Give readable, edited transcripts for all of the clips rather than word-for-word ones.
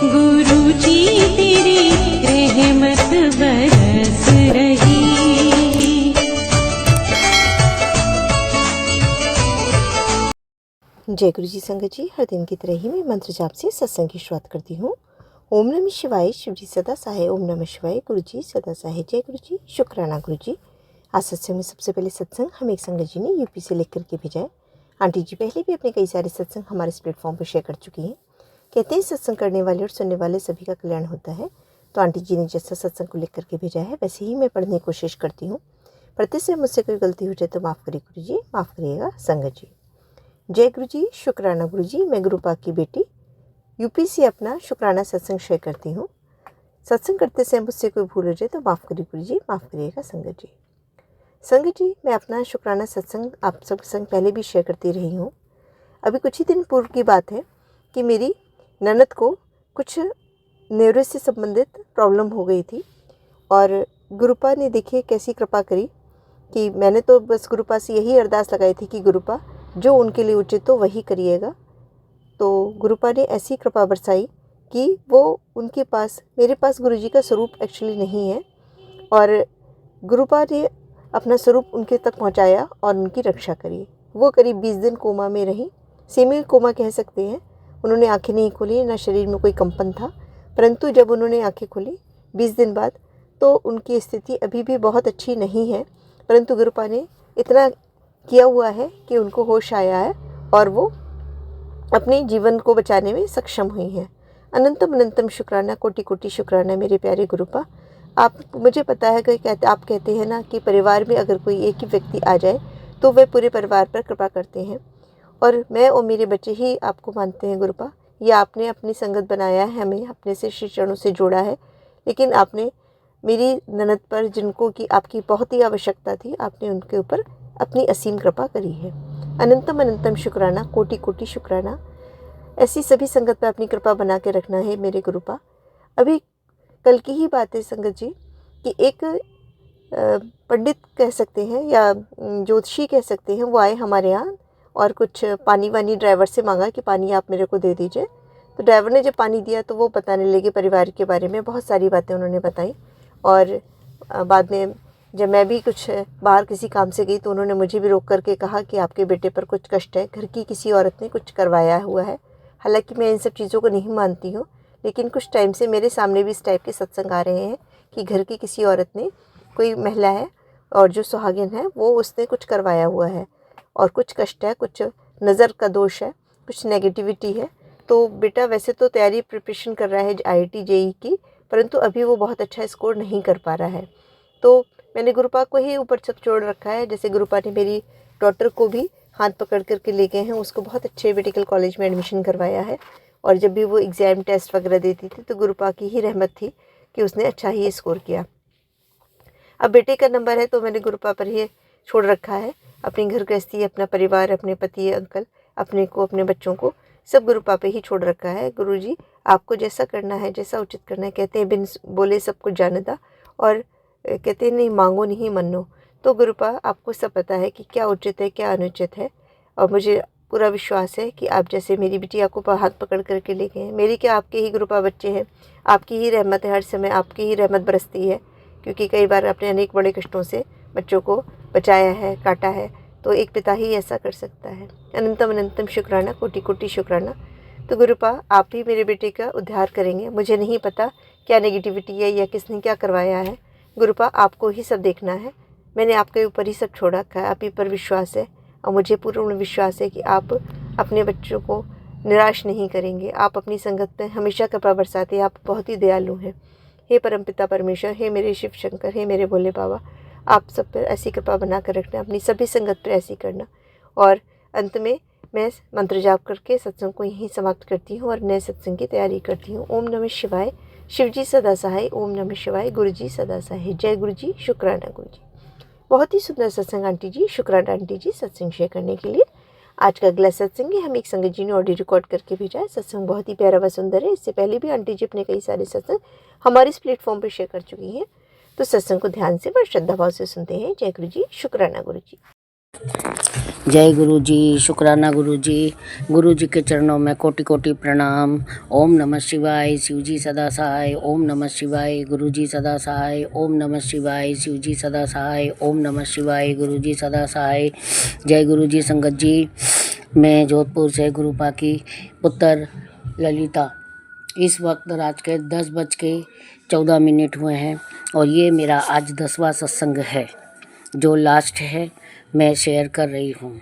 गुरुजी तेरी रहमत बरस रही। जय गुरु जी संगत जी, हर दिन की तरह ही मैं मंत्र जाप से सत्संग की शुरुआत करती हूँ। ओम नमः शिवाय, शिव जी सदा सहाय। ओम नमः शिवाय, गुरु जी सदा सहाय। जय गुरु जी, शुक्राना गुरु जी। आज सत्संग में सबसे पहले सत्संग हमें एक संगत जी ने यूपी से लिख करके भेजा है। आंटी जी पहले भी अपने कई सारे सत्संग हमारे इस प्लेटफॉर्म पर शेयर कर चुकी हैं। कहते हैं सत्संग करने वाले और सुनने वाले सभी का कल्याण होता है। तो आंटी जी ने जैसा सत्संग को लिख करके भेजा है वैसे ही मैं पढ़ने की कोशिश करती हूँ। पढ़ते से मुझसे कोई गलती हो जाए तो माफ़ करिए गुरु जी, माफ़ करिएगा संगत जी। जय गुरु जी, शुक्राना गुरु जी। मैं गुरु पाक की बेटी यूपी से अपना शुक्राना सत्संग शेयर करती हूँ। सत्संग करते समय मुझसे कोई भूल हो जाए तो माफ़ करिए गुरु जी, माफ़ करिएगा संगत जी। संगत जी, मैं अपना शुक्राना सत्संग आप सब संग पहले भी शेयर करती रही हूँ। अभी कुछ ही दिन पूर्व की बात है कि मेरी ननद को कुछ न्यूरो से संबंधित प्रॉब्लम हो गई थी और गुरुपा ने देखिए कैसी कृपा करी कि मैंने तो बस गुरुपा से यही अरदास लगाई थी कि गुरुपा जो उनके लिए उचित हो वही करिएगा। तो गुरुपा ने ऐसी कृपा बरसाई कि वो उनके पास, मेरे पास गुरुजी का स्वरूप एक्चुअली नहीं है और गुरुपा ने अपना स्वरूप उनके तक पहुंचाया और उनकी रक्षा करी। वो करीब 20 दिन कोमा में रही, सेमी कोमा कह सकते हैं। उन्होंने आंखें नहीं खोली, ना शरीर में कोई कंपन था, परंतु जब उन्होंने आंखें खोली 20 दिन बाद तो उनकी स्थिति अभी भी बहुत अच्छी नहीं है, परंतु गुरुपा ने इतना किया हुआ है कि उनको होश आया है और वो अपने जीवन को बचाने में सक्षम हुई हैं। अनंतम अनंतम शुक्राना, कोटि कोटि शुक्राना मेरे प्यारे गुरुपा। आप, मुझे पता है कि आप कहते हैं ना कि परिवार में अगर कोई एक ही व्यक्ति आ जाए तो वह पूरे परिवार पर कृपा करते हैं और मैं और मेरे बच्चे ही आपको मानते हैं गुरुपा। ये आपने अपनी संगत बनाया है, हमें अपने से श्री चरणों से जोड़ा है, लेकिन आपने मेरी ननद पर, जिनको कि आपकी बहुत ही आवश्यकता थी, आपने उनके ऊपर अपनी असीम कृपा करी है। अनंतम अनंतम शुक्राना, कोटि कोटि शुक्राना। ऐसी सभी संगत पर अपनी कृपा बना के रखना है मेरे गुरुपा। अभी कल की ही बात है संगत जी कि एक पंडित कह सकते हैं या ज्योतिषी कह सकते हैं, वो आए हमारे यहाँ और कुछ पानी वानी ड्राइवर से मांगा कि पानी आप मेरे को दे दीजिए। तो ड्राइवर ने जब पानी दिया तो वो बताने लगे परिवार के बारे में, बहुत सारी बातें उन्होंने बताई और बाद में जब मैं भी कुछ बाहर किसी काम से गई तो उन्होंने मुझे भी रोक करके कहा कि आपके बेटे पर कुछ कष्ट है, घर की किसी औरत ने कुछ करवाया हुआ है। हालांकि मैं इन सब चीज़ों को नहीं मानती हूँ, लेकिन कुछ टाइम से मेरे सामने भी इस टाइप के सत्संग आ रहे हैं कि घर की किसी औरत ने, कोई महिला है और जो सुहागिन है, वो उसने कुछ करवाया हुआ है और कुछ कष्ट है, कुछ नज़र का दोष है, कुछ नेगेटिविटी है। तो बेटा वैसे तो तैयारी प्रिपरेशन कर रहा है IIT JEE की, परंतु अभी वो बहुत अच्छा स्कोर नहीं कर पा रहा है। तो मैंने गुरुपा को ही ऊपर सब छोड़ रखा है। जैसे गुरुपा ने मेरी डॉटर को भी हाथ पकड़ करके ले गए हैं, उसको बहुत अच्छे मेडिकल कॉलेज में एडमिशन करवाया है और जब भी वो एग्ज़ाम टेस्ट वगैरह देती थी तो गुरुपा की ही रहमत थी कि उसने अच्छा ही स्कोर किया। अब बेटे का नंबर है तो मैंने गुरुपा पर ही छोड़ रखा है। अपनी घर गृहस्थी, अपना परिवार, अपने पति, अंकल, अपने को, अपने बच्चों को सब गुरुपा पे ही छोड़ रखा है। गुरुजी आपको जैसा करना है, जैसा उचित करना है, कहते हैं बिन बोले सब कुछ जानता और कहते हैं नहीं मांगो नहीं मनो। तो गुरुपा आपको सब पता है कि क्या उचित है, क्या अनुचित है और मुझे पूरा विश्वास है कि आप जैसे मेरी बिटिया को हाथ पकड़ करके ले गए हैं, मेरी क्या आपके ही गुरुपा बच्चे हैं, आपकी ही रहमत है, हर समय आपकी ही रहमत बरसती है, क्योंकि कई बार आपने अनेक बड़े कष्टों से बच्चों को बचाया है, काटा है, तो एक पिता ही ऐसा कर सकता है। अनंतम अनंतम शुक्राना, कोटि कोटि शुक्राना। तो गुरुपा आप ही मेरे बेटे का उद्धार करेंगे। मुझे नहीं पता क्या नेगेटिविटी है या किसने क्या करवाया है, गुरुपा आपको ही सब देखना है। मैंने आपके ऊपर ही सब छोड़ रखा है, आप ही पर विश्वास है और मुझे पूर्ण विश्वास है कि आप अपने बच्चों को निराश नहीं करेंगे। आप अपनी संगत में हमेशा कृपा बरसाते, आप बहुत ही दयालु हैं। हे परमपिता परमेश्वर, हे मेरे शिव शंकर, हे मेरे भोले बाबा, आप सब पर ऐसी कृपा बना कर रखना, अपनी सभी संगत पर ऐसी करना। और अंत में मैं मंत्र जाप करके सत्संग को यहीं समाप्त करती हूँ और नए सत्संग की तैयारी करती हूँ। ओम नमः शिवाय, शिवजी सदा सहाय। ओम नमः शिवाय, गुरुजी सदा सहाय। जय गुरुजी, शुक्राना गुरुजी। बहुत ही सुंदर सत्संग आंटी जी, शुक्राना आंटी जी सत्संग शेयर करने के लिए। आज का अगला सत्संग है, हम एक संगत जी ने ऑडियो रिकॉर्ड करके भेजा है। सत्संग बहुत ही प्यारा व सुंदर है। इससे पहले भी आंटी जी अपने कई सारे सत्संग हमारे इस प्लेटफॉर्म पर शेयर कर चुकी हैं। तो सत्संग को ध्यान से व श्रद्धा भाव से सुनते हैं। जय गुरु जी, शुक्राना गुरु जी। जय गुरु जी, शुक्राना गुरु जी। गुरु जी के चरणों में कोटि कोटि प्रणाम। ओम नमः शिवाय, शिव जी सदा सहाय। ओम नमः शिवाय, गुरु जी सदा सहाय। ओम नमः शिवाय, शिव जी सदा सहाय। ओम नमः शिवाय, गुरु जी सदा सहाय। जय गुरु जी संगत जी। मैं जोधपुर से गुरुपा की पुत्र ललिता। इस वक्त रात के 10:14 हुए हैं और ये मेरा आज 10वां सत्संग है जो लास्ट है, मैं शेयर कर रही हूँ।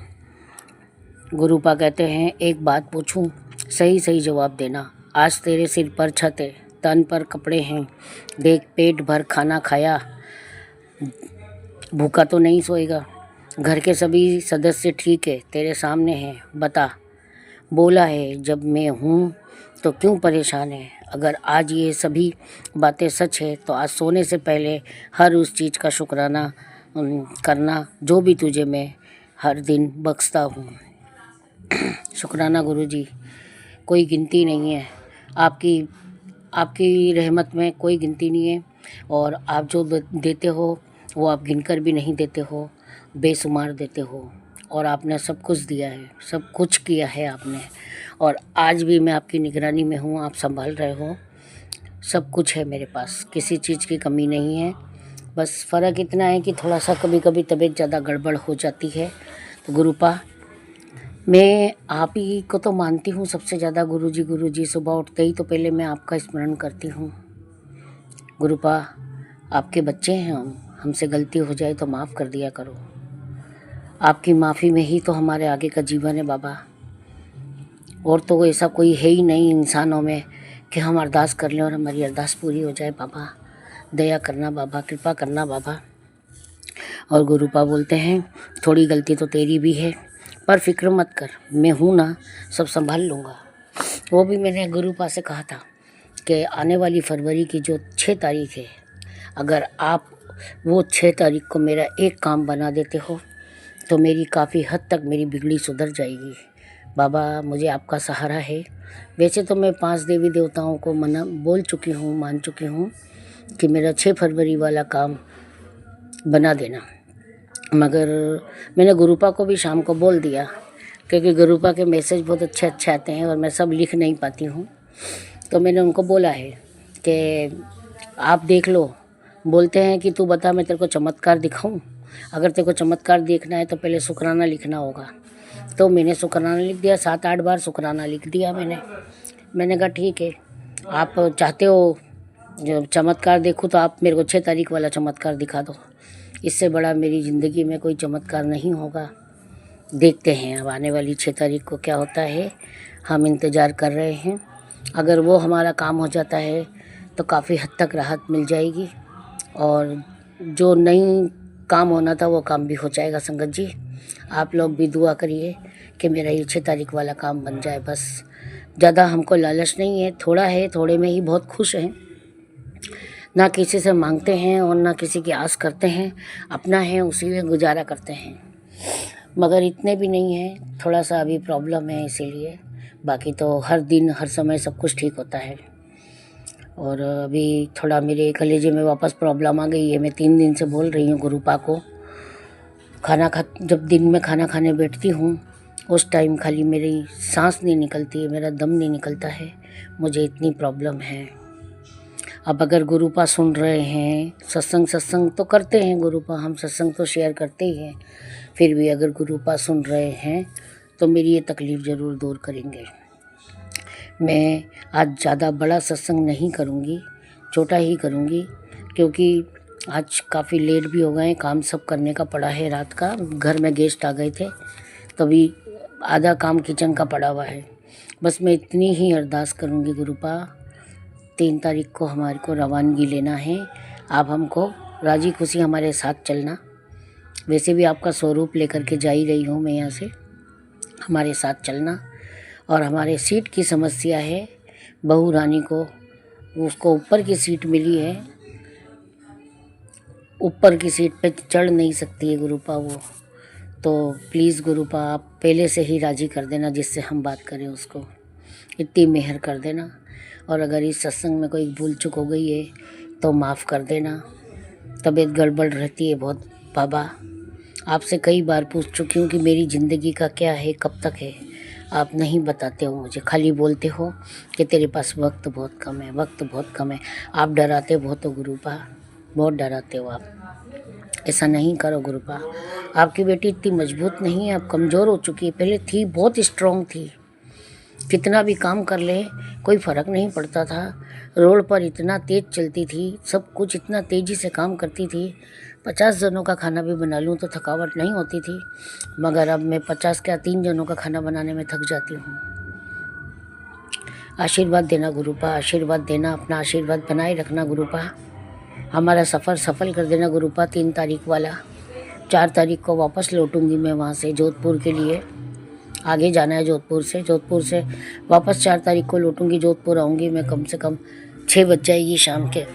गुरुपा कहते हैं, एक बात पूछूं, सही सही जवाब देना। आज तेरे सिर पर छत है, तन पर कपड़े हैं, देख पेट भर खाना खाया, भूखा तो नहीं सोएगा। घर के सभी सदस्य ठीक है, तेरे सामने हैं, बता। बोला है जब मैं हूँ तो क्यों परेशान है। अगर आज ये सभी बातें सच है तो आज सोने से पहले हर उस चीज़ का शुक्राना करना जो भी तुझे मैं हर दिन बख्शता हूँ। शुक्राना गुरु जी, कोई गिनती नहीं है। आपकी रहमत में कोई गिनती नहीं है और आप जो देते हो वो आप गिनकर भी नहीं देते हो, बेशुमार देते हो। और आपने सब कुछ दिया है, सब कुछ किया है आपने, और आज भी मैं आपकी निगरानी में हूँ, आप संभाल रहे हो। सब कुछ है मेरे पास, किसी चीज़ की कमी नहीं है। बस फ़र्क इतना है कि थोड़ा सा कभी कभी तबीयत ज़्यादा गड़बड़ हो जाती है। तो गुरुपा, मैं आप ही को तो मानती हूँ सबसे ज़्यादा। गुरु जी सुबह उठते ही तो पहले मैं आपका स्मरण करती हूँ। गुरुपा, आपके बच्चे हैं हमसे गलती हो जाए तो माफ़ कर दिया करो। आपकी माफ़ी में ही तो हमारे आगे का जीवन है बाबा। और तो ऐसा कोई है ही नहीं इंसानों में कि हम अरदास कर लें और हमारी अरदास पूरी हो जाए। बाबा दया करना, बाबा कृपा करना बाबा। और गुरुपा बोलते हैं, थोड़ी गलती तो तेरी भी है पर फिक्र मत कर, मैं हूँ ना, सब संभाल लूँगा। वो भी मैंने गुरुपा से कहा था कि आने वाली फरवरी की जो 6 तारीख है, अगर आप वो 6 तारीख को मेरा एक काम बना देते हो तो मेरी काफ़ी हद तक मेरी बिगड़ी सुधर जाएगी। बाबा मुझे आपका सहारा है। वैसे तो मैं 5 देवी देवताओं को मान चुकी हूँ कि मेरा 6 फरवरी वाला काम बना देना। मगर मैंने गुरुपा को भी शाम को बोल दिया, क्योंकि गुरुपा के मैसेज बहुत अच्छे आते हैं और मैं सब लिख नहीं पाती हूँ। तो मैंने उनको बोला है कि आप देख लो। बोलते हैं कि तू बता मैं तेरे को चमत्कार दिखाऊं। अगर तेरे को चमत्कार देखना है तो पहले शुक्राना लिखना होगा। तो मैंने शुक्राना लिख दिया, 7-8 बार शुक्राना लिख दिया मैंने कहा ठीक है, आप चाहते हो जब चमत्कार देखूं तो आप मेरे को 6 तारीख वाला चमत्कार दिखा दो। इससे बड़ा मेरी ज़िंदगी में कोई चमत्कार नहीं होगा। देखते हैं अब आने वाली 6 तारीख को क्या होता है, हम इंतज़ार कर रहे हैं। अगर वो हमारा काम हो जाता है तो काफ़ी हद तक राहत मिल जाएगी और जो नई काम होना था वो काम भी हो जाएगा। संगत जी, आप लोग भी दुआ करिए कि मेरा ये 6 तारीख वाला काम बन जाए। बस ज़्यादा हमको लालच नहीं है, थोड़ा है, थोड़े में ही बहुत खुश हैं। ना किसी से मांगते हैं और ना किसी की आस करते हैं, अपना है उसी में गुजारा करते हैं। मगर इतने भी नहीं है, थोड़ा सा अभी प्रॉब्लम है इसीलिए, बाकी तो हर दिन हर समय सब कुछ ठीक होता है। और अभी थोड़ा मेरे कलेजे में वापस प्रॉब्लम आ गई है। मैं 3 दिन से बोल रही हूँ गुरुपा को, जब दिन में खाना खाने बैठती हूँ उस टाइम खाली मेरी सांस नहीं निकलती है, मेरा दम नहीं निकलता है, मुझे इतनी प्रॉब्लम है। अब अगर गुरुपा सुन रहे हैं, सत्संग तो करते हैं गुरुपा, हम सत्संग तो शेयर करते ही हैं, फिर भी अगर गुरुपा सुन रहे हैं तो मेरी ये तकलीफ़ ज़रूर दूर करेंगे। मैं आज ज़्यादा बड़ा सत्संग नहीं करूँगी, छोटा ही करूँगी, क्योंकि आज काफ़ी लेट भी हो गए, काम सब करने का पड़ा है रात का। घर में गेस्ट आ गए थे, तभी आधा काम किचन का पड़ा हुआ है। बस मैं इतनी ही अरदास करूँगी गुरुपा, 3 तारीख को हमारे को रवानगी लेना है। आप हमको राजी खुशी हमारे साथ चलना। वैसे भी आपका स्वरूप लेकर के जा ही रही हूँ मैं यहाँ से, हमारे साथ चलना। और हमारे सीट की समस्या है, बहू रानी को उसको ऊपर की सीट मिली है, ऊपर की सीट पे चढ़ नहीं सकती है गुरुपा वो। तो प्लीज़ गुरुपा आप पहले से ही राज़ी कर देना, जिससे हम बात करें उसको, इतनी मेहर कर देना। और अगर इस सत्संग में कोई भूल चूक हो गई है तो माफ़ कर देना। तबीयत गड़बड़ रहती है बहुत बाबा, आपसे कई बार पूछ चुकी हूँ कि मेरी ज़िंदगी का क्या है, कब तक है। आप नहीं बताते हो मुझे, खाली बोलते हो कि तेरे पास वक्त बहुत कम है, वक्त बहुत कम है। आप डराते बहुत हो गुरुपा, बहुत डराते हो आप। ऐसा नहीं करो गुरुपा। आपकी बेटी इतनी मजबूत नहीं है, अब कमज़ोर हो चुकी है। पहले थी, बहुत स्ट्रांग थी, कितना भी काम कर ले कोई फ़र्क नहीं पड़ता था। रोड पर इतना तेज़ चलती थी, सब कुछ इतना तेज़ी से काम करती थी। 50 जनों का खाना भी बना लूँ तो थकावट नहीं होती थी, मगर अब मैं 50 क्या 3 जनों का खाना बनाने में थक जाती हूँ। आशीर्वाद देना गुरुपा, आशीर्वाद देना, अपना आशीर्वाद बनाए रखना गुरुपा। हमारा सफ़र सफल कर देना गुरुपा। 3 तारीख वाला, 4 तारीख को वापस लौटूंगी मैं वहाँ से जोधपुर के लिए। आगे जाना है जोधपुर से वापस 4 तारीख को लौटूंगी। जोधपुर आऊँगी मैं कम से कम 6 बज जाएगी शाम के।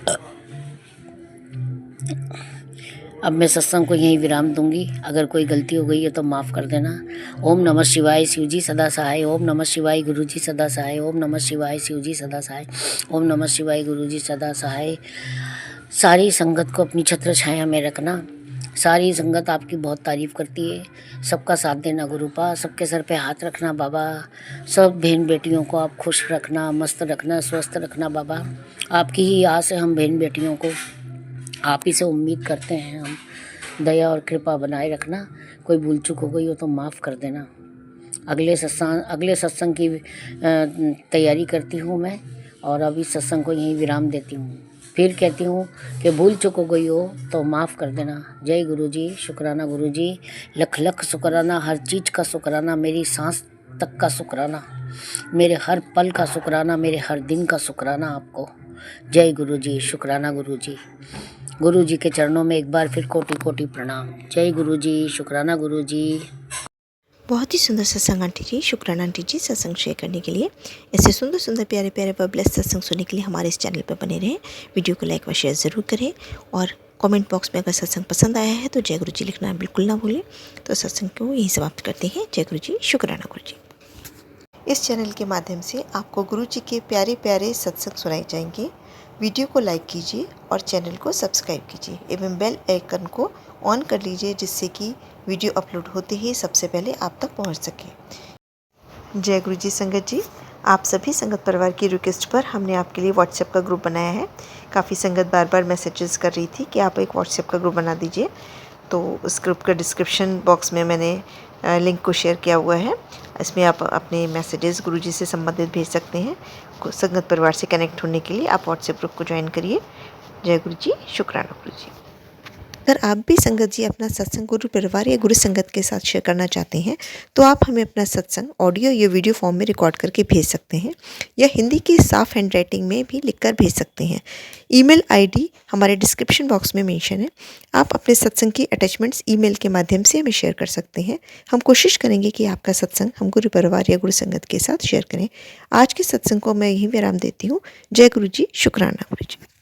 अब मैं सत्संग को यहीं विराम दूंगी। अगर कोई गलती हो गई है तो माफ़ कर देना। ओम नमः शिवाय, शिव जी सदा सहाय। ओम नमः शिवाय, गुरु जी सदा सहाय। ओम नमः शिवाय, शिव जी सदा सहाय। ओम नमः शिवाय, गुरु जी सदा सहाय। सारी संगत को अपनी छत्र छाया में रखना। सारी संगत आपकी बहुत तारीफ़ करती है। सबका साथ देना गुरुपा, सबके सर पे हाथ रखना बाबा। सब बहन बेटियों को आप खुश रखना, मस्त रखना, स्वस्थ रखना बाबा। आपकी ही आस है हम बहन बेटियों को, आप ही से उम्मीद करते हैं हम। दया और कृपा बनाए रखना। कोई भूल चूक हो गई हो तो माफ़ कर देना। अगले सत्संग की तैयारी करती हूँ मैं, और अभी सत्संग को यहीं विराम देती हूँ। फिर कहती हूँ कि भूल चूक हो गई हो तो माफ़ कर देना। जय गुरु जी, शुक्राना गुरु जी, लख लख शुक्राना, हर चीज़ का शुक्राना, मेरी सांस तक का शुक्राना, मेरे हर पल का शुक्राना, मेरे हर दिन का शुक्राना आपको। जय गुरु जी, शुक्राना गुरु जी। गुरु जी के चरणों में एक बार फिर कोटि कोटि प्रणाम। जय गुरु जी, शुक्राना गुरु जी। बहुत ही सुंदर सत्संग आंटी जी, शुक्राना आंटी जी सत्संग शेयर करने के लिए। ऐसे सुंदर सुंदर प्यारे प्यारे व ब्लेस सत्संग सुनने के लिए हमारे इस चैनल पर बने रहें। वीडियो को लाइक व शेयर ज़रूर करें, और कमेंट बॉक्स में अगर सत्संग पसंद आया है तो जय गुरु जी लिखना बिल्कुल ना भूलें। तो सत्संग को यहीं समाप्त करते हैं। जय गुरु जी, शुक्राना गुरु जी। इस चैनल के माध्यम से आपको गुरु जी के प्यारे प्यारे सत्संग सुनाए जाएंगे। वीडियो को लाइक कीजिए और चैनल को सब्सक्राइब कीजिए एवं बेल आइकन को ऑन कर लीजिए, जिससे कि वीडियो अपलोड होते ही सबसे पहले आप तक पहुंच सके। जय गुरु जी संगत जी, आप सभी संगत परिवार की रिक्वेस्ट पर हमने आपके लिए व्हाट्सएप का ग्रुप बनाया है। काफ़ी संगत बार बार मैसेजेस कर रही थी कि आप एक व्हाट्सएप का ग्रुप बना दीजिए, तो उस ग्रुप का डिस्क्रिप्शन बॉक्स में मैंने लिंक को शेयर किया हुआ है। इसमें आप अपने मैसेजेस गुरुजी से संबंधित भेज सकते हैं। संगत परिवार से कनेक्ट होने के लिए आप व्हाट्सएप ग्रुप को ज्वाइन करिए। जय गुरु जी, शुक्राना गुरु जी। अगर आप भी संगत जी अपना सत्संग गुरु परिवार या गुरु संगत के साथ शेयर करना चाहते हैं तो आप हमें अपना सत्संग ऑडियो या वीडियो फॉर्म में रिकॉर्ड करके भेज सकते हैं, या हिंदी की साफ हैंड राइटिंग में भी लिखकर भेज सकते हैं। ईमेल आईडी हमारे डिस्क्रिप्शन बॉक्स में मेंशन है। आप अपने सत्संग की अटैचमेंट्स ईमेल के माध्यम से हमें शेयर कर सकते हैं। हम कोशिश करेंगे कि आपका सत्संग हम गुरु परिवार या गुरु संगत के साथ शेयर करें। आज के सत्संग को मैं यहीं विराम देती हूँ। जय गुरु जी, शुक्राना गुरु जी।